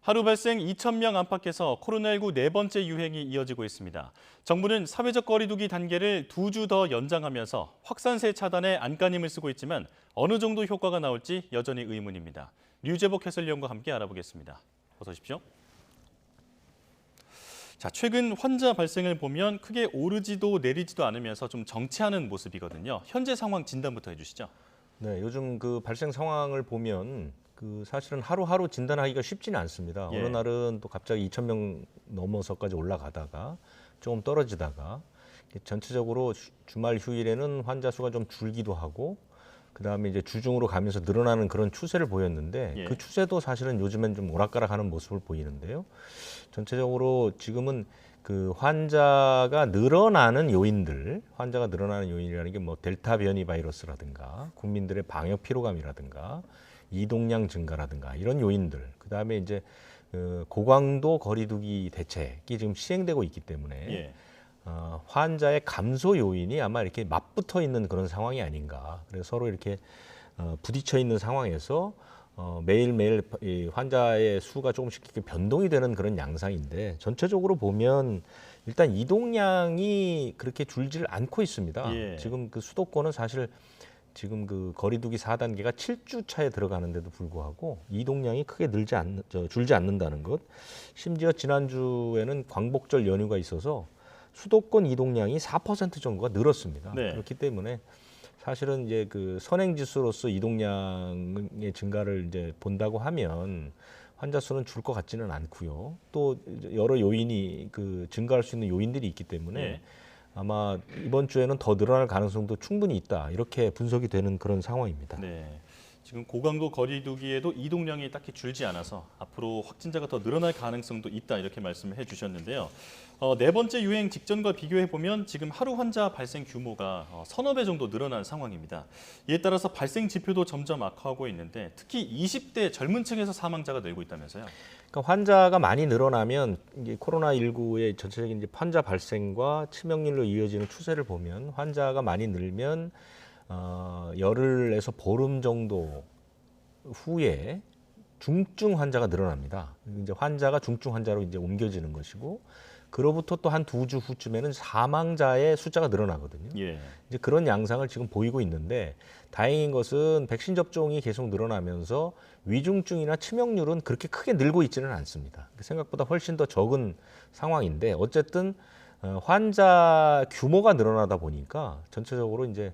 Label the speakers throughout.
Speaker 1: 하루 발생 2,000명 안팎에서 코로나19 네 번째 유행이 이어지고 있습니다. 정부는 사회적 거리두기 단계를 2주 더 연장하면서 확산세 차단에 안간힘을 쓰고 있지만 어느 정도 효과가 나올지 여전히 의문입니다. 류재복 해설위원과 함께 알아보겠습니다. 어서 오십시오. 자, 최근 환자 발생을 보면 크게 오르지도 내리지도 않으면서 좀 정체하는 모습이거든요. 현재 상황 진단부터 해주시죠.
Speaker 2: 네, 요즘 그 발생 상황을 보면 사실은 하루하루 진단하기가 쉽지는 않습니다.
Speaker 1: 예.
Speaker 2: 어느 날은 또 갑자기 2,000명 넘어서까지 올라가다가 조금 떨어지다가 전체적으로 주말 휴일에는 환자 수가 좀 줄기도 하고 그다음에 이제 주중으로 가면서 늘어나는 그런 추세를 보였는데
Speaker 1: 예.
Speaker 2: 그 추세도 사실은 요즘엔 좀 오락가락하는 모습을 보이는데요. 전체적으로 지금은 그 환자가 늘어나는 요인이라는 게 뭐 델타 변이 바이러스라든가 국민들의 방역 피로감이라든가 이동량 증가라든가 이런 요인들, 그다음에 이제 고강도 거리두기 대책이 지금 시행되고 있기 때문에
Speaker 1: 예.
Speaker 2: 환자의 감소 요인이 아마 이렇게 맞붙어 있는 그런 상황이 아닌가. 그래서 서로 이렇게 부딪혀 있는 상황에서 매일매일 이 환자의 수가 조금씩 이렇게 변동이 되는 그런 양상인데 전체적으로 보면 일단 이동량이 그렇게 줄지를 않고 있습니다.
Speaker 1: 예.
Speaker 2: 지금 그 수도권은 사실 지금 그 거리두기 4단계가 7주 차에 들어가는데도 불구하고 이동량이 크게 줄지 않는다는 것. 심지어 지난주에는 광복절 연휴가 있어서 수도권 이동량이 4% 정도가 늘었습니다.
Speaker 1: 네.
Speaker 2: 그렇기 때문에 사실은 이제 그 선행지수로서 이동량의 증가를 이제 본다고 하면 환자 수는 줄 것 같지는 않고요. 또 여러 요인이 증가할 수 있는 요인들이 있기 때문에
Speaker 1: 예.
Speaker 2: 아마 이번 주에는 더 늘어날 가능성도 충분히 있다. 이렇게 분석이 되는 그런 상황입니다.
Speaker 1: 네. 지금 고강도 거리두기에도 이동량이 딱히 줄지 않아서 앞으로 확진자가 더 늘어날 가능성도 있다 이렇게 말씀을 해주셨는데요. 네 번째 유행 직전과 비교해 보면 지금 하루 환자 발생 규모가 서너 배 정도 늘어난 상황입니다. 이에 따라서 발생 지표도 점점 악화하고 있는데 특히 20대 젊은 층에서 사망자가 늘고 있다면서요.
Speaker 2: 그러니까 환자가 많이 늘어나면 이제 코로나19의 전체적인 이제 환자 발생과 치명률로 이어지는 추세를 보면 환자가 많이 늘면 열흘에서 보름 정도 후에 중증 환자가 늘어납니다. 이제 환자가 중증 환자로 이제 옮겨지는 것이고, 그로부터 또 한 2주 후쯤에는 사망자의 숫자가 늘어나거든요.
Speaker 1: 예.
Speaker 2: 이제 그런 양상을 지금 보이고 있는데 다행인 것은 백신 접종이 계속 늘어나면서 위중증이나 치명률은 그렇게 크게 늘고 있지는 않습니다. 생각보다 훨씬 더 적은 상황인데 어쨌든 환자 규모가 늘어나다 보니까 전체적으로 이제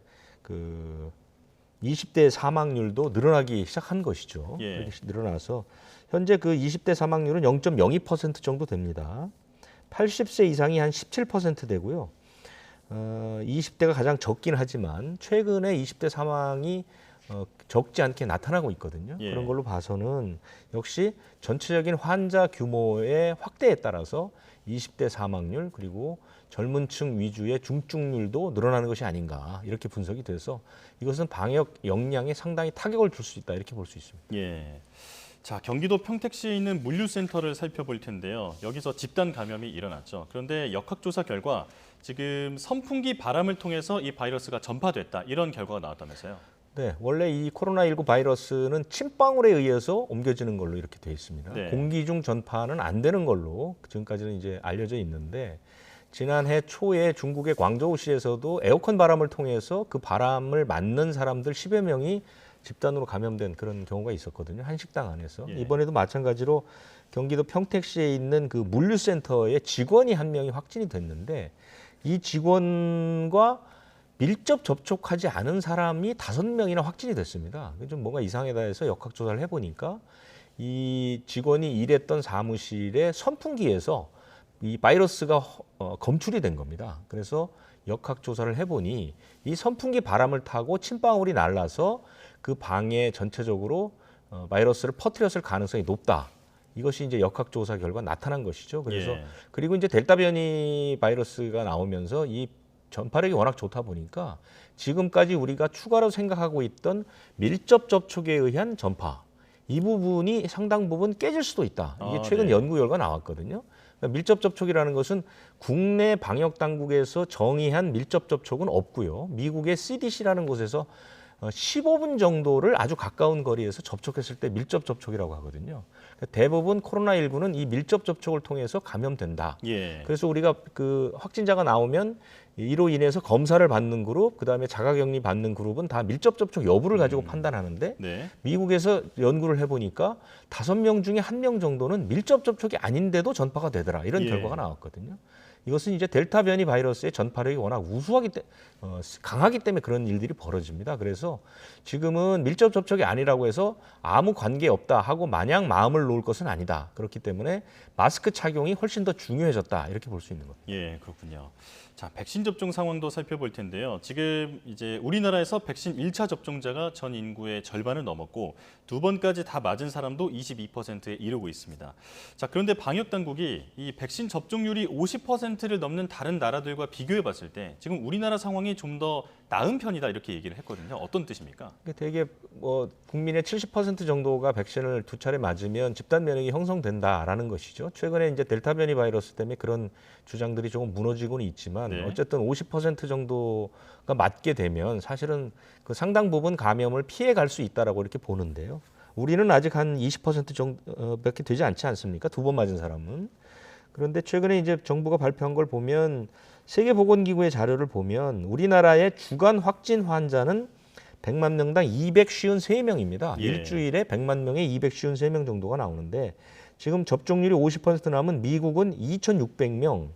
Speaker 2: 20대 사망률도 늘어나기 시작한 것이죠.
Speaker 1: 예.
Speaker 2: 이렇게 늘어나서 현재 그 20대 사망률은 0.02% 정도 됩니다. 80세 이상이 한 17% 되고요. 20대가 가장 적긴 하지만 최근에 20대 사망이 적지 않게 나타나고 있거든요.
Speaker 1: 예.
Speaker 2: 그런 걸로 봐서는 역시 전체적인 환자 규모의 확대에 따라서 20대 사망률 그리고 젊은 층 위주의 중증률도 늘어나는 것이 아닌가 이렇게 분석이 돼서 이것은 방역 역량에 상당히 타격을 줄 수 있다 이렇게 볼 수 있습니다.
Speaker 1: 예. 자, 경기도 평택시에 있는 물류센터를 살펴볼 텐데요. 여기서 집단 감염이 일어났죠. 그런데 역학조사 결과 지금 선풍기 바람을 통해서 이 바이러스가 전파됐다. 이런 결과가 나왔다면서요.
Speaker 2: 네, 원래 이 코로나19 바이러스는 침방울에 의해서 옮겨지는 걸로 이렇게 되어 있습니다.
Speaker 1: 네.
Speaker 2: 공기 중 전파는 안 되는 걸로 지금까지는 이제 알려져 있는데 지난해 초에 중국의 광저우시에서도 에어컨 바람을 통해서 그 바람을 맞는 사람들 10여 명이 집단으로 감염된 그런 경우가 있었거든요. 한 식당 안에서.
Speaker 1: 예.
Speaker 2: 이번에도 마찬가지로 경기도 평택시에 있는 그 물류센터의 직원이 한 명이 확진이 됐는데 이 직원과 밀접 접촉하지 않은 사람이 5명이나 확진이 됐습니다. 좀 뭔가 이상하다 해서 역학조사를 해보니까 이 직원이 일했던 사무실의 선풍기에서 이 바이러스가 검출이 된 겁니다. 그래서 역학조사를 해보니 이 선풍기 바람을 타고 침방울이 날라서 그 방에 전체적으로 바이러스를 퍼뜨렸을 가능성이 높다. 이것이 이제 역학조사 결과 나타난 것이죠. 그래서
Speaker 1: 예.
Speaker 2: 그리고 이제 델타 변이 바이러스가 나오면서 이 전파력이 워낙 좋다 보니까 지금까지 우리가 추가로 생각하고 있던 밀접 접촉에 의한 전파 이 부분이 상당 부분 깨질 수도 있다. 이게 최근
Speaker 1: 네.
Speaker 2: 연구 결과 나왔거든요. 그러니까 밀접 접촉이라는 것은 국내 방역 당국에서 정의한 밀접 접촉은 없고요. 미국의 CDC라는 곳에서 15분 정도를 아주 가까운 거리에서 접촉했을 때 밀접 접촉이라고 하거든요. 그러니까 대부분 코로나19는 이 밀접 접촉을 통해서 감염된다.
Speaker 1: 예.
Speaker 2: 그래서 우리가 그 확진자가 나오면 이로 인해서 검사를 받는 그룹, 그다음에 자가격리 받는 그룹은 다 밀접 접촉 여부를 가지고 판단하는데
Speaker 1: 네.
Speaker 2: 미국에서 연구를 해보니까 5명 중에 1명 정도는 밀접 접촉이 아닌데도 전파가 되더라. 이런
Speaker 1: 예.
Speaker 2: 결과가 나왔거든요. 이것은 이제 델타 변이 바이러스의 전파력이 워낙 강하기 때문에 그런 일들이 벌어집니다. 그래서 지금은 밀접 접촉이 아니라고 해서 아무 관계 없다 하고 마냥 마음을 놓을 것은 아니다. 그렇기 때문에 마스크 착용이 훨씬 더 중요해졌다. 이렇게 볼 수 있는 겁니다.
Speaker 1: 예, 그렇군요. 자, 백신 접종 상황도 살펴볼 텐데요. 지금 이제 우리나라에서 백신 1차 접종자가 전 인구의 절반을 넘었고 2번까지 다 맞은 사람도 22%에 이르고 있습니다. 자, 그런데 방역 당국이 이 백신 접종률이 50%를 넘는 다른 나라들과 비교해 봤을 때 지금 우리나라 상황이 좀 더 나은 편이다 이렇게 얘기를 했거든요. 어떤 뜻입니까?
Speaker 2: 되게 국민의 70% 정도가 백신을 2차례 맞으면 집단 면역이 형성된다라는 것이죠. 최근에 이제 델타 변이 바이러스 때문에 그런 주장들이 조금 무너지고는 있지만
Speaker 1: 네.
Speaker 2: 어쨌든 50% 정도가 맞게 되면 사실은 그 상당 부분 감염을 피해 갈 수 있다라고 이렇게 보는데요. 우리는 아직 한 20% 정도밖에 되지 않지 않습니까? 2번 맞은 사람은. 그런데 최근에 이제 정부가 발표한 걸 보면 세계보건기구의 자료를 보면 우리나라의 주간 확진 환자는 100만 명당 253명입니다.
Speaker 1: 예.
Speaker 2: 일주일에 100만 명에 253명 정도가 나오는데 지금 접종률이 50% 남은 미국은 2,600명,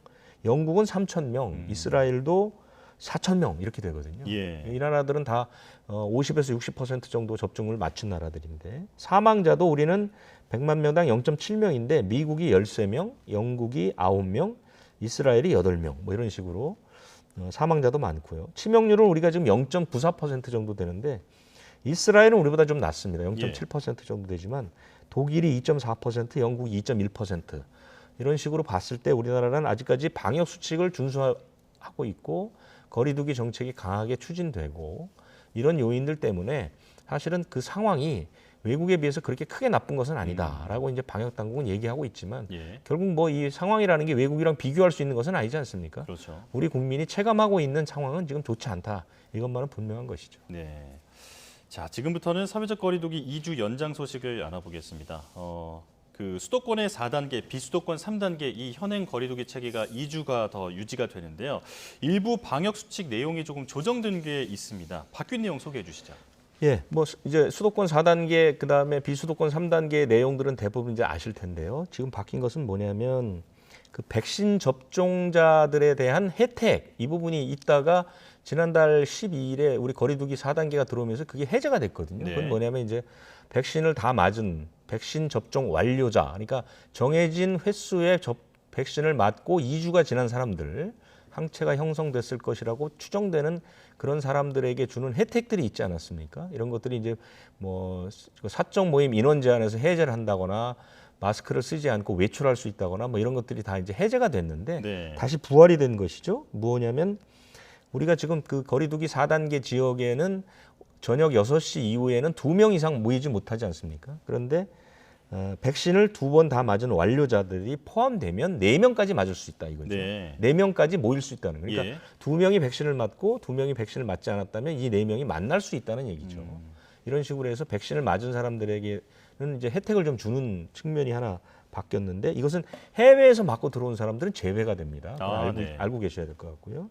Speaker 2: 영국은 3,000명, 이스라엘도 4,000명 이렇게 되거든요.
Speaker 1: 예.
Speaker 2: 이 나라들은 다 50에서 60% 정도 접종을 맞춘 나라들인데 사망자도 우리는 100만 명당 0.7명인데 미국이 13명, 영국이 9명, 이스라엘이 8명 뭐 이런 식으로 사망자도 많고요. 치명률은 우리가 지금 0.94% 정도 되는데 이스라엘은 우리보다 좀 낮습니다. 0.7% 정도 되지만 독일이 2.4%, 영국이 2.1% 이런 식으로 봤을 때 우리나라는 아직까지 방역 수칙을 준수하고 있고 거리두기 정책이 강하게 추진되고 이런 요인들 때문에 사실은 그 상황이 외국에 비해서 그렇게 크게 나쁜 것은 아니다라고 이제 방역 당국은 얘기하고 있지만
Speaker 1: 예.
Speaker 2: 결국 뭐 이 상황이라는 게 외국이랑 비교할 수 있는 것은 아니지 않습니까?
Speaker 1: 그렇죠.
Speaker 2: 우리 국민이 체감하고 있는 상황은 지금 좋지 않다. 이것만은 분명한 것이죠.
Speaker 1: 네. 자, 지금부터는 사회적 거리두기 2주 연장 소식을 알아보겠습니다. 그 수도권의 4단계, 비수도권 3단계 이 현행 거리두기 체계가 2주가 더 유지가 되는데요. 일부 방역 수칙 내용이 조금 조정된 게 있습니다. 바뀐 내용 소개해 주시죠.
Speaker 2: 예, 뭐 이제 수도권 4단계 그다음에 비수도권 3단계의 내용들은 대부분 이제 아실 텐데요. 지금 바뀐 것은 뭐냐면 그 백신 접종자들에 대한 혜택 이 부분이 있다가 지난달 12일에 우리 거리두기 4단계가 들어오면서 그게 해제가 됐거든요.
Speaker 1: 네.
Speaker 2: 그건 뭐냐면 이제 백신을 다 맞은 백신 접종 완료자, 그러니까 정해진 횟수의 백신을 맞고 2주가 지난 사람들 항체가 형성됐을 것이라고 추정되는 그런 사람들에게 주는 혜택들이 있지 않았습니까? 이런 것들이 이제 뭐 사적 모임 인원 제한에서 해제를 한다거나 마스크를 쓰지 않고 외출할 수 있다거나 뭐 이런 것들이 다 이제 해제가 됐는데
Speaker 1: 네.
Speaker 2: 다시 부활이 된 것이죠. 뭐냐면 우리가 지금 그 거리두기 4단계 지역에는 저녁 6시 이후에는 2명 이상 모이지 못하지 않습니까? 그런데 백신을 2번 다 맞은 완료자들이 포함되면 4명까지 맞을 수 있다 이거죠.
Speaker 1: 네.
Speaker 2: 4명까지 모일 수 있다는 거예요. 그러니까
Speaker 1: 예.
Speaker 2: 2명이 백신을 맞고 2명이 백신을 맞지 않았다면 이 4명이 만날 수 있다는 얘기죠. 이런 식으로 해서 백신을 맞은 사람들에게는 이제 혜택을 좀 주는 측면이 하나 바뀌었는데 이것은 해외에서 맞고 들어온 사람들은 제외가 됩니다.
Speaker 1: 네.
Speaker 2: 알고 계셔야 될 것 같고요.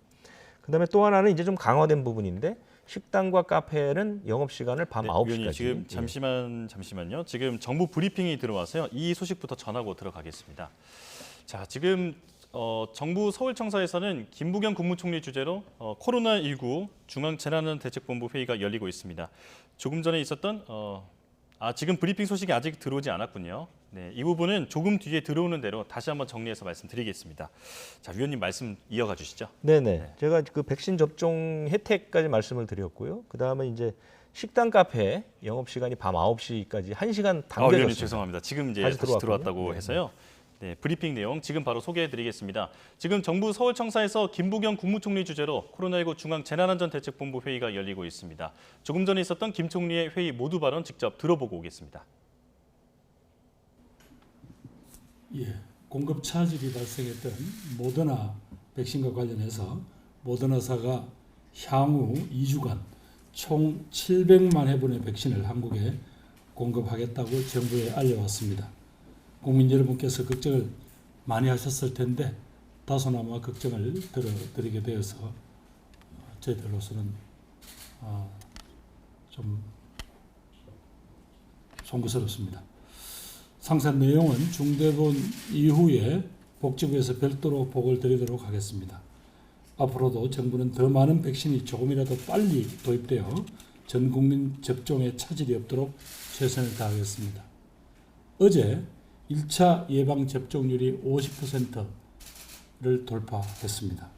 Speaker 2: 그다음에 또 하나는 이제 좀 강화된 부분인데 식당과 카페는 영업 시간을 밤 9시까지.
Speaker 1: 위원님 지금 잠시만요. 지금 정부 브리핑이 들어와서요. 이 소식부터 전하고 들어가겠습니다. 자, 지금 정부 서울청사에서는 김부겸 국무총리 주재로 코로나19 중앙재난안전대책본부 회의가 열리고 있습니다. 조금 전에 있었던 지금 브리핑 소식이 아직 들어오지 않았군요. 네, 이 부분은 조금 뒤에 들어오는 대로 다시 한번 정리해서 말씀드리겠습니다. 자, 위원님 말씀 이어가 주시죠.
Speaker 2: 네네. 제가 그 백신 접종 혜택까지 말씀을 드렸고요. 그 다음에 이제 식당, 카페 영업 시간이 밤 9시까지 1시간 당겨졌습니다.
Speaker 1: 위원님 죄송합니다. 지금 이제 다시 들어왔다고
Speaker 2: 네.
Speaker 1: 해서요. 네, 브리핑 내용 지금 바로 소개해드리겠습니다. 지금 정부 서울청사에서 김부겸 국무총리 주재로 코로나19 중앙재난안전대책본부 회의가 열리고 있습니다. 조금 전에 있었던 김 총리의 회의 모두 발언 직접 들어보고 오겠습니다.
Speaker 3: 예, 공급 차질이 발생했던 모더나 백신과 관련해서 모더나사가 향후 2주간 총 700만 회분의 백신을 한국에 공급하겠다고 정부에 알려왔습니다. 국민 여러분께서 걱정을 많이 하셨을 텐데 다소나마 걱정을 들어드리게 되어서 저희들로서는 좀 송구스럽습니다. 상세 내용은 중대본 이후에 복지부에서 별도로 보고를 드리도록 하겠습니다. 앞으로도 정부는 더 많은 백신이 조금이라도 빨리 도입되어 전 국민 접종에 차질이 없도록 최선을 다하겠습니다. 어제 1차 예방 접종률이 50%를 돌파했습니다.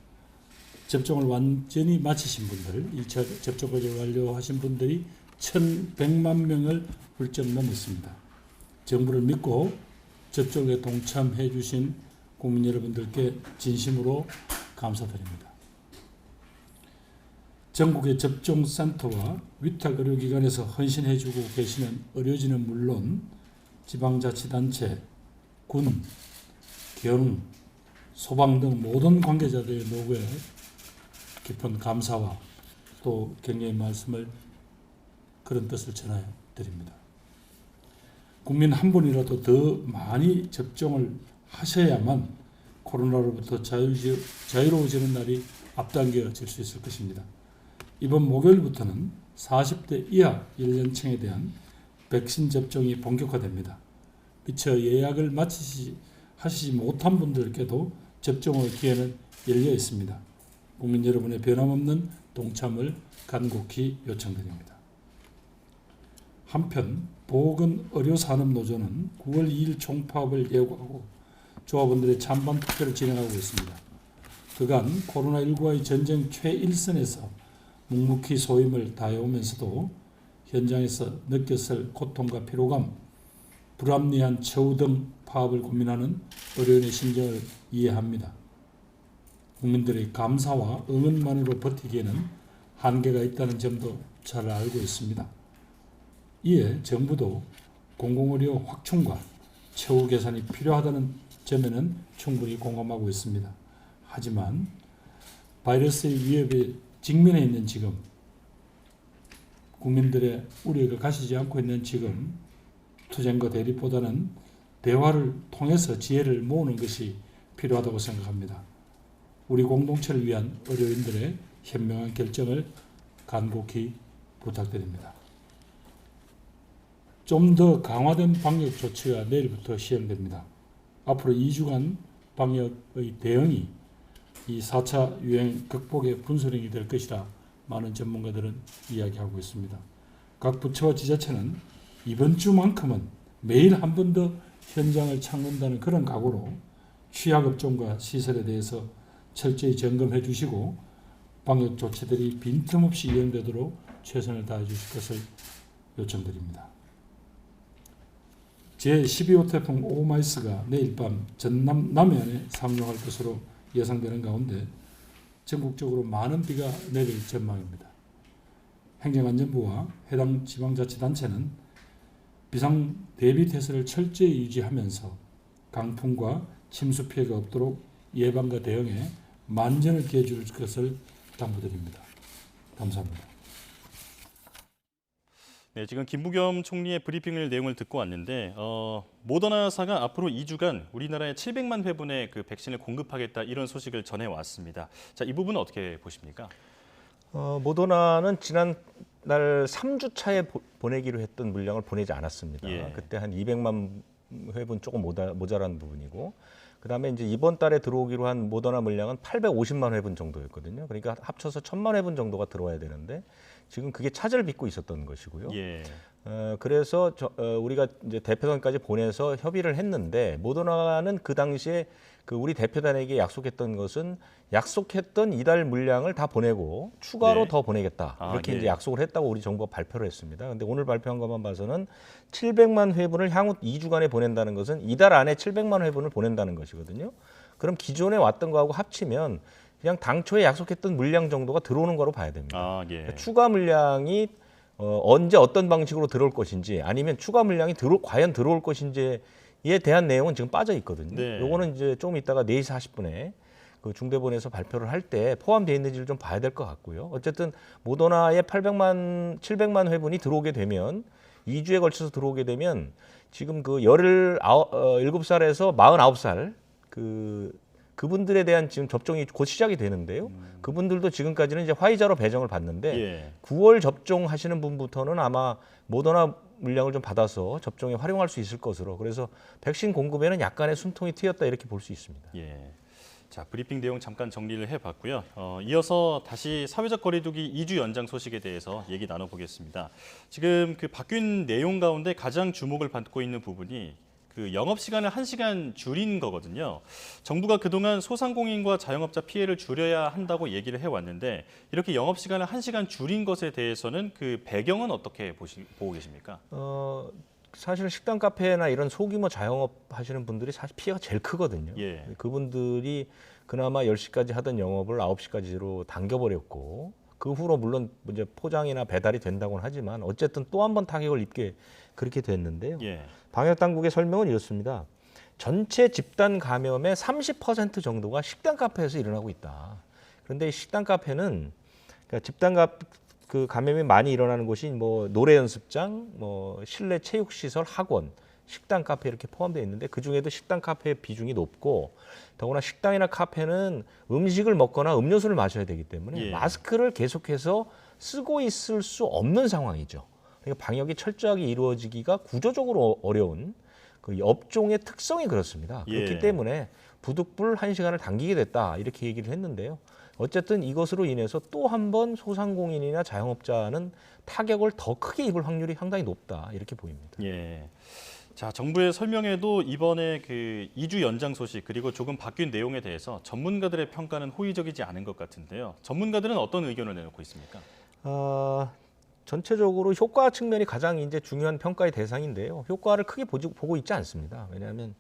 Speaker 3: 접종을 완전히 마치신 분들, 1차 접종까지 완료하신 분들이 1,100만 명을 훌쩍 넘었습니다. 정부를 믿고 접종에 동참해 주신 국민 여러분들께 진심으로 감사드립니다. 전국의 접종센터와 위탁의료기관에서 헌신해 주고 계시는 의료진은 물론 지방자치단체, 군, 경, 소방 등 모든 관계자들의 노고에 깊은 감사와 또 격려의 말씀을 그런 뜻을 전해 드립니다. 국민 한 분이라도 더 많이 접종을 하셔야만 코로나로부터 자유로워지는 날이 앞당겨질 수 있을 것입니다. 이번 목요일부터는 40대 이하 연령층에 대한 백신 접종이 본격화됩니다. 미처 예약을 하시지 못한 분들께도 접종의 기회는 열려 있습니다. 국민 여러분의 변함없는 동참을 간곡히 요청드립니다. 한편 보건의료산업노조는 9월 2일 총파업을 예고하고 조합원들의 찬반 투표를 진행하고 있습니다. 그간 코로나19와의 전쟁 최일선에서 묵묵히 소임을 다해오면서도 현장에서 느꼈을 고통과 피로감, 불합리한 처우 등 파업을 고민하는 의료인의 심정을 이해합니다. 국민들의 감사와 응원만으로 버티기에는 한계가 있다는 점도 잘 알고 있습니다. 이에 정부도 공공의료 확충과 처우 개선이 필요하다는 점에는 충분히 공감하고 있습니다. 하지만 바이러스의 위협에 직면해 있는 지금, 국민들의 우려가 가시지 않고 있는 지금 투쟁과 대립보다는 대화를 통해서 지혜를 모으는 것이 필요하다고 생각합니다. 우리 공동체를 위한 의료인들의 현명한 결정을 간곡히 부탁드립니다. 좀 더 강화된 방역 조치가 내일부터 시행됩니다. 앞으로 2주간 방역의 대응이 이 4차 유행 극복의 분수령이 될 것이라 많은 전문가들은 이야기하고 있습니다. 각 부처와 지자체는 이번 주만큼은 매일 한 번 더 현장을 찾는다는 그런 각오로 취약업종과 시설에 대해서 철저히 점검해 주시고 방역 조치들이 빈틈없이 이행되도록 최선을 다해 주실 것을 요청드립니다. 제12호 태풍 오마이스가 내일 밤 전남 남해안에 상륙할 것으로 예상되는 가운데 전국적으로 많은 비가 내릴 전망입니다. 행정안전부와 해당 지방자치단체는 비상 대비 태세를 철저히 유지하면서 강풍과 침수 피해가 없도록 예방과 대응에 만전을 기해 줄 것을 당부드립니다. 감사합니다.
Speaker 1: 네, 지금 김부겸 총리의 브리핑을 내용을 듣고 왔는데 모더나사가 앞으로 2주간 우리나라에 700만 회분의 그 백신을 공급하겠다 이런 소식을 전해 왔습니다. 자, 이 부분은 어떻게 보십니까?
Speaker 2: 모더나는 지난달 3주 차에 보내기로 했던 물량을 보내지 않았습니다.
Speaker 1: 예.
Speaker 2: 그때 한 200만 회분 조금 모자란 부분이고, 그다음에 이제 이번 달에 들어오기로 한 모더나 물량은 850만 회분 정도였거든요. 그러니까 합쳐서 1000만 회분 정도가 들어와야 되는데 지금 그게 차질을 빚고 있었던 것이고요.
Speaker 1: 예.
Speaker 2: 그래서 우리가 이제 대표단까지 보내서 협의를 했는데, 모더나는 그 당시에 그 우리 대표단에게 약속했던 것은 약속했던 이달 물량을 다 보내고 추가로
Speaker 1: 네.
Speaker 2: 더 보내겠다, 이렇게
Speaker 1: 예.
Speaker 2: 이제 약속을 했다고 우리 정부가 발표를 했습니다. 그런데 오늘 발표한 것만 봐서는 700만 회분을 향후 2주간에 보낸다는 것은 이달 안에 700만 회분을 보낸다는 것이거든요. 그럼 기존에 왔던 거하고 합치면 그냥 당초에 약속했던 물량 정도가 들어오는 거로 봐야 됩니다.
Speaker 1: 예.
Speaker 2: 그러니까 추가 물량이 언제 어떤 방식으로 들어올 것인지, 아니면 추가 물량이 과연 들어올 것인지에 대한 내용은 지금 빠져 있거든요.
Speaker 1: 네.
Speaker 2: 요거는 이제 좀 이따가 4시 40분에 그 중대본에서 발표를 할 때 포함되어 있는지를 좀 봐야 될 것 같고요. 어쨌든 모더나에 700만 회분이 들어오게 되면 2주에 걸쳐서 들어오게 되면 지금 그 17살에서 49살 그분들에 대한 지금 접종이 곧 시작이 되는데요. 그분들도 지금까지는 이제 화이자로 배정을 받는데
Speaker 1: 예.
Speaker 2: 9월 접종하시는 분부터는 아마 모더나 물량을 좀 받아서 접종에 활용할 수 있을 것으로, 그래서 백신 공급에는 약간의 숨통이 트였다 이렇게 볼 수 있습니다.
Speaker 1: 예. 자, 브리핑 내용 잠깐 정리를 해봤고요. 이어서 다시 사회적 거리두기 2주 연장 소식에 대해서 얘기 나눠보겠습니다. 지금 그 바뀐 내용 가운데 가장 주목을 받고 있는 부분이 그 영업 시간을 1시간 줄인 거거든요. 정부가 그동안 소상공인과 자영업자 피해를 줄여야 한다고 얘기를 해왔는데 이렇게 영업 시간을 1시간 줄인 것에 대해서는 그 배경은 어떻게 보고 계십니까?
Speaker 2: 사실 식당, 카페나 이런 소규모 자영업 하시는 분들이 사실 피해가 제일 크거든요.
Speaker 1: 예.
Speaker 2: 그분들이 그나마 10시까지 하던 영업을 9시까지로 당겨버렸고, 그 후로 물론 이제 포장이나 배달이 된다고는 하지만 어쨌든 또 한 번 타격을 입게 그렇게 됐는데요.
Speaker 1: 예.
Speaker 2: 방역 당국의 설명은 이렇습니다. 전체 집단 감염의 30% 정도가 식당, 카페에서 일어나고 있다. 그런데 이 식당, 카페는 그러니까 집단 감염이 많이 일어나는 곳이 뭐 노래 연습장, 뭐 실내 체육 시설, 학원, 식당, 카페 이렇게 포함되어 있는데 그 중에도 식당, 카페의 비중이 높고, 더구나 식당이나 카페는 음식을 먹거나 음료수를 마셔야 되기 때문에
Speaker 1: 예.
Speaker 2: 마스크를 계속해서 쓰고 있을 수 없는 상황이죠. 그러니까 방역이 철저하게 이루어지기가 구조적으로 어려운 그 업종의 특성이 그렇습니다. 그렇기
Speaker 1: 예.
Speaker 2: 때문에 부득불 1시간을 당기게 됐다 이렇게 얘기를 했는데요. 어쨌든 이것으로 인해서 또 한 번 소상공인이나 자영업자는 타격을 더 크게 입을 확률이 상당히 높다 이렇게 보입니다.
Speaker 1: 예. 자, 정부의 설명에도 이번에 그 2주 연장 소식 그리고 조금 바뀐 내용에 대해서 전문가들의 평가는 호의적이지 않은 것 같은데요. 전문가들은 어떤 의견을 내놓고 있습니까?
Speaker 2: 전체적으로 효과 측면이 가장 이제 중요한 평가의 대상인데요. 효과를 크게 보고 있지 않습니다. 왜냐하면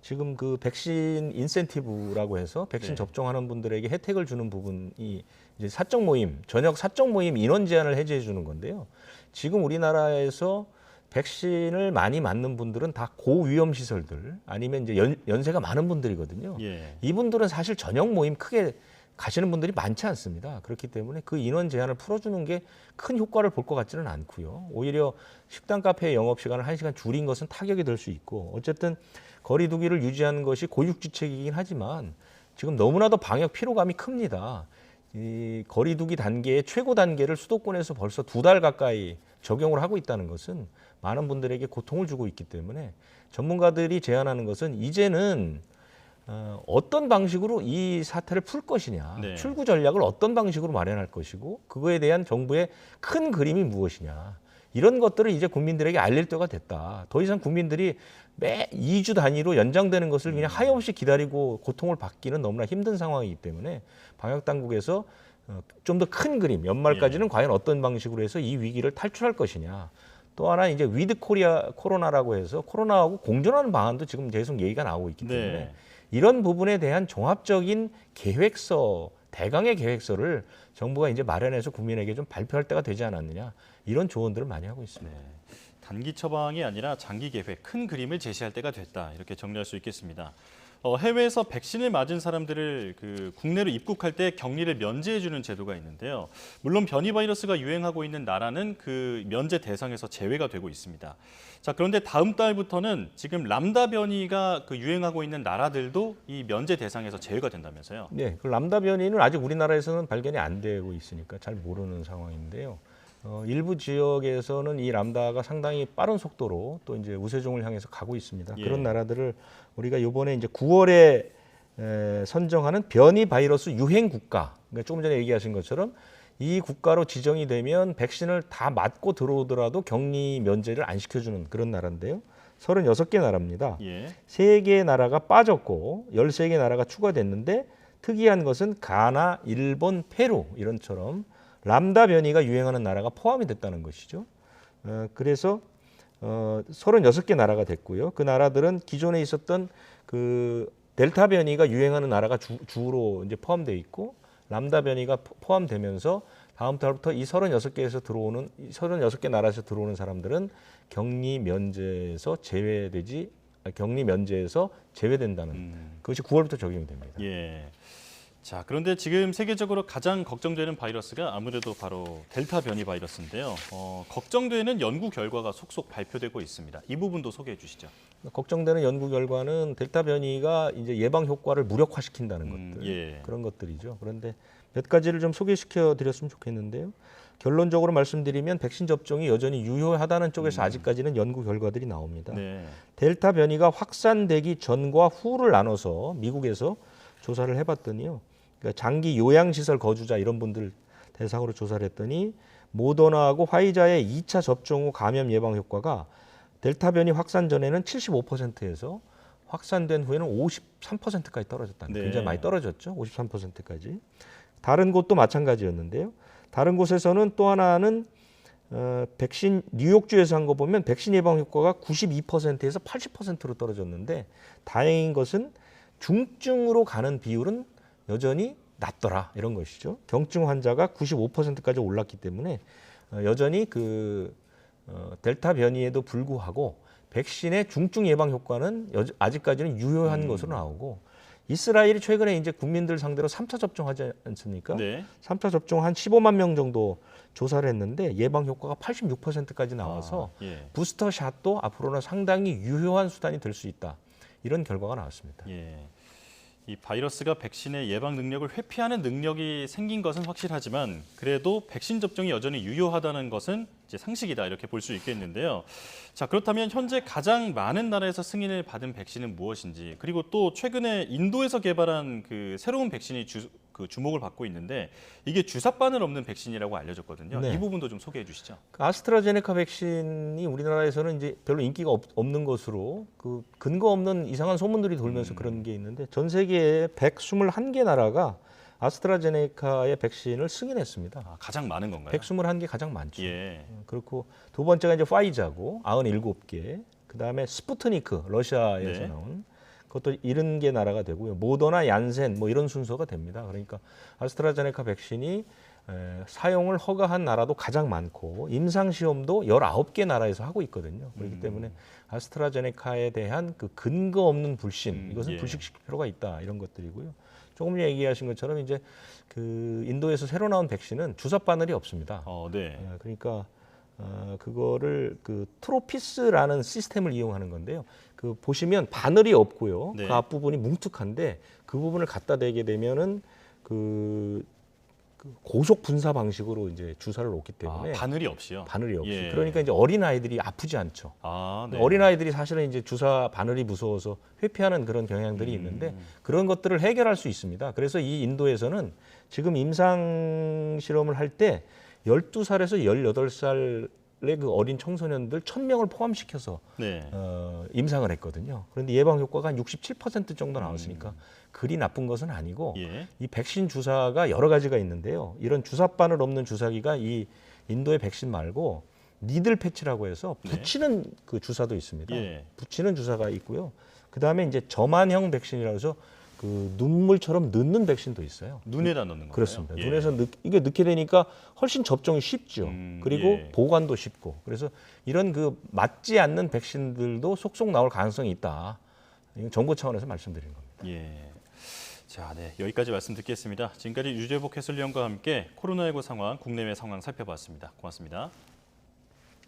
Speaker 2: 지금 그 백신 인센티브라고 해서 백신
Speaker 1: 네.
Speaker 2: 접종하는 분들에게 혜택을 주는 부분이 이제 사적 모임, 저녁 사적 모임 인원 제한을 해제해 주는 건데요. 지금 우리나라에서 백신을 많이 맞는 분들은 다 고위험 시설들 아니면 이제 연세가 많은 분들이거든요.
Speaker 1: 예.
Speaker 2: 이분들은 사실 저녁 모임 크게 가시는 분들이 많지 않습니다. 그렇기 때문에 그 인원 제한을 풀어주는 게 큰 효과를 볼 것 같지는 않고요. 오히려 식당, 카페의 영업시간을 1시간 줄인 것은 타격이 될 수 있고, 어쨌든 거리 두기를 유지하는 것이 고육지책이긴 하지만 지금 너무나도 방역 피로감이 큽니다. 이 거리 두기 단계의 최고 단계를 수도권에서 벌써 2달 가까이 적용을 하고 있다는 것은 많은 분들에게 고통을 주고 있기 때문에 전문가들이 제안하는 것은 이제는 어떤 방식으로 이 사태를 풀 것이냐,
Speaker 1: 네.
Speaker 2: 출구 전략을 어떤 방식으로 마련할 것이고 그거에 대한 정부의 큰 그림이 무엇이냐, 이런 것들을 이제 국민들에게 알릴 때가 됐다. 더 이상 국민들이 매 2주 단위로 연장되는 것을 그냥 하염없이 기다리고 고통을 받기는 너무나 힘든 상황이기 때문에 방역 당국에서 좀 더 큰 그림, 연말까지는 과연 어떤 방식으로 해서 이 위기를 탈출할 것이냐. 또 하나 이제 위드 코로나라고 해서 코로나하고 공존하는 방안도 지금 계속 얘기가 나오고 있기 때문에
Speaker 1: 네.
Speaker 2: 이런 부분에 대한 종합적인 계획서, 대강의 계획서를 정부가 이제 마련해서 국민에게 좀 발표할 때가 되지 않았느냐, 이런 조언들을 많이 하고 있습니다.
Speaker 1: 네. 단기 처방이 아니라 장기 계획, 큰 그림을 제시할 때가 됐다. 이렇게 정리할 수 있겠습니다. 해외에서 백신을 맞은 사람들을 그 국내로 입국할 때 격리를 면제해주는 제도가 있는데요. 물론 변이 바이러스가 유행하고 있는 나라는 그 면제 대상에서 제외가 되고 있습니다. 자, 그런데 다음 달부터는 지금 람다 변이가 그 유행하고 있는 나라들도 이 면제 대상에서 제외가 된다면서요?
Speaker 2: 네, 그 람다 변이는 아직 우리나라에서는 발견이 안 되고 있으니까 잘 모르는 상황인데요. 일부 지역에서는 이 람다가 상당히 빠른 속도로 또 이제 우세종을 향해서 가고 있습니다.
Speaker 1: 예.
Speaker 2: 그런 나라들을 우리가 이번에 이제 9월에 선정하는 변이 바이러스 유행 국가, 그러니까 조금 전에 얘기하신 것처럼 이 국가로 지정이 되면 백신을 다 맞고 들어오더라도 격리 면제를 안 시켜주는 그런 나라인데요. 36개 나라입니다.
Speaker 1: 예.
Speaker 2: 3개 나라가 빠졌고 13개 나라가 추가됐는데 특이한 것은 가나, 일본, 페루 이런처럼 람다 변이가 유행하는 나라가 포함이 됐다는 것이죠. 그래서 36개 나라가 됐고요. 그 나라들은 기존에 있었던 그 델타 변이가 유행하는 나라가 주로 이제 포함되어 있고 람다 변이가 포함되면서 다음 달부터 이 36개에서 들어오는 36개 나라에서 들어오는 사람들은 격리 면제에서 제외된다는 그것이 9월부터 적용이 됩니다.
Speaker 1: 예. 자, 그런데 지금 세계적으로 가장 걱정되는 바이러스가 아무래도 바로 델타 변이 바이러스인데요. 걱정되는 연구 결과가 속속 발표되고 있습니다. 이 부분도 소개해 주시죠.
Speaker 2: 걱정되는 연구 결과는 델타 변이가 이제 예방 효과를 무력화시킨다는 것들
Speaker 1: 예.
Speaker 2: 그런 것들이죠. 그런데 몇 가지를 좀 소개시켜 드렸으면 좋겠는데요. 결론적으로 말씀드리면 백신 접종이 여전히 유효하다는 쪽에서 아직까지는 연구 결과들이 나옵니다.
Speaker 1: 네.
Speaker 2: 델타 변이가 확산되기 전과 후를 나눠서 미국에서 조사를 해봤더니요. 그러니까 장기 요양시설 거주자 이런 분들 대상으로 조사를 했더니 모더나하고 화이자의 2차 접종 후 감염 예방 효과가 델타 변이 확산 전에는 75%에서 확산된 후에는 53%까지 떨어졌다는
Speaker 1: 네.
Speaker 2: 굉장히 많이 떨어졌죠. 53%까지. 다른 곳도 마찬가지였는데요. 다른 곳에서는 또 하나는 백신 뉴욕주에서 한 거 보면 백신 예방 효과가 92%에서 80%로 떨어졌는데 다행인 것은 중증으로 가는 비율은 여전히 낮더라 이런 것이죠. 경증 환자가 95%까지 올랐기 때문에 여전히 델타 변이에도 불구하고 백신의 중증 예방 효과는 아직까지는 유효한 것으로 나오고 이스라엘이 최근에 이제 국민들 상대로 3차 접종하지 않습니까?
Speaker 1: 네.
Speaker 2: 3차 접종 한 15만 명 정도 조사를 했는데 예방 효과가 86%까지 나와서
Speaker 1: 예.
Speaker 2: 부스터 샷도 앞으로는 상당히 유효한 수단이 될 수 있다. 이런 결과가 나왔습니다.
Speaker 1: 예. 이 바이러스가 백신의 예방 능력을 회피하는 능력이 생긴 것은 확실하지만 그래도 백신 접종이 여전히 유효하다는 것은 이제 상식이다 이렇게 볼 수 있겠는데요. 자, 그렇다면 현재 가장 많은 나라에서 승인을 받은 백신은 무엇인지 그리고 또 최근에 인도에서 개발한 그 새로운 백신이 주목을 받고 있는데 이게 주사바늘 없는 백신이라고 알려졌거든요.
Speaker 2: 네.
Speaker 1: 이 부분도 좀 소개해 주시죠.
Speaker 2: 아스트라제네카 백신이 우리나라에서는 이제 별로 인기가 없는 것으로 그 근거 없는 이상한 소문들이 돌면서 그런 게 있는데 전 세계에 121개 나라가 아스트라제네카의 백신을 승인했습니다.
Speaker 1: 아, 가장 많은 건가요?
Speaker 2: 121개 가장 많죠.
Speaker 1: 예.
Speaker 2: 그렇고 두 번째가 이제 파이자고 97개. 그다음에 스푸트니크 러시아에서
Speaker 1: 네.
Speaker 2: 나온 그것도 70개 나라가 되고요. 모더나, 얀센 뭐 이런 순서가 됩니다. 그러니까 아스트라제네카 백신이 사용을 허가한 나라도 가장 많고 임상 시험도 19개 나라에서 하고 있거든요. 그렇기 때문에 아스트라제네카에 대한 그 근거 없는 불신 이것은
Speaker 1: 예.
Speaker 2: 불식시킬 필요가 있다 이런 것들이고요. 조금 전에 얘기하신 것처럼 이제 그 인도에서 새로 나온 백신은 주사 바늘이 없습니다.
Speaker 1: 네.
Speaker 2: 그러니까 그거를 그 트로피스라는 시스템을 이용하는 건데요. 그 보시면 바늘이 없고요.
Speaker 1: 네.
Speaker 2: 그 앞부분이 뭉툭한데 그 부분을 갖다 대게 되면은 그 고속 분사 방식으로 이제 주사를 놓기 때문에
Speaker 1: 바늘이 없이요.
Speaker 2: 바늘이 없이.
Speaker 1: 예.
Speaker 2: 그러니까 이제 어린 아이들이 아프지 않죠.
Speaker 1: 네.
Speaker 2: 어린 아이들이 사실은 이제 주사 바늘이 무서워서 회피하는 그런 경향들이 있는데 그런 것들을 해결할 수 있습니다. 그래서 이 인도에서는 지금 임상 실험을 할 때 12살에서 18살의 그 어린 청소년들 1000명을 포함시켜서
Speaker 1: 네.
Speaker 2: 임상을 했거든요. 그런데 예방 효과가 한 67% 정도 나왔으니까 그리 나쁜 것은 아니고
Speaker 1: 예.
Speaker 2: 이 백신 주사가 여러 가지가 있는데요. 이런 주사바늘 없는 주사기가 이 인도의 백신 말고 니들 패치라고 해서 붙이는 그 주사도 있습니다.
Speaker 1: 예.
Speaker 2: 붙이는 주사가 있고요. 그다음에 이제 점안형 백신이라고 해서 그 눈물처럼 넣는 백신도 있어요.
Speaker 1: 눈에다 넣는 건가요?
Speaker 2: 그렇습니다.
Speaker 1: 예.
Speaker 2: 눈에서 이게 넣게 되니까 훨씬 접종이 쉽죠. 그리고
Speaker 1: 예.
Speaker 2: 보관도 쉽고. 그래서 이런 그 맞지 않는 백신들도 속속 나올 가능성이 있다. 이건 정보 차원에서 말씀드린 겁니다.
Speaker 1: 예. 자, 네, 여기까지 말씀 듣겠습니다. 지금까지 유재복 해설위원과 함께 코로나19 상황, 국내외 상황 살펴봤습니다. 고맙습니다.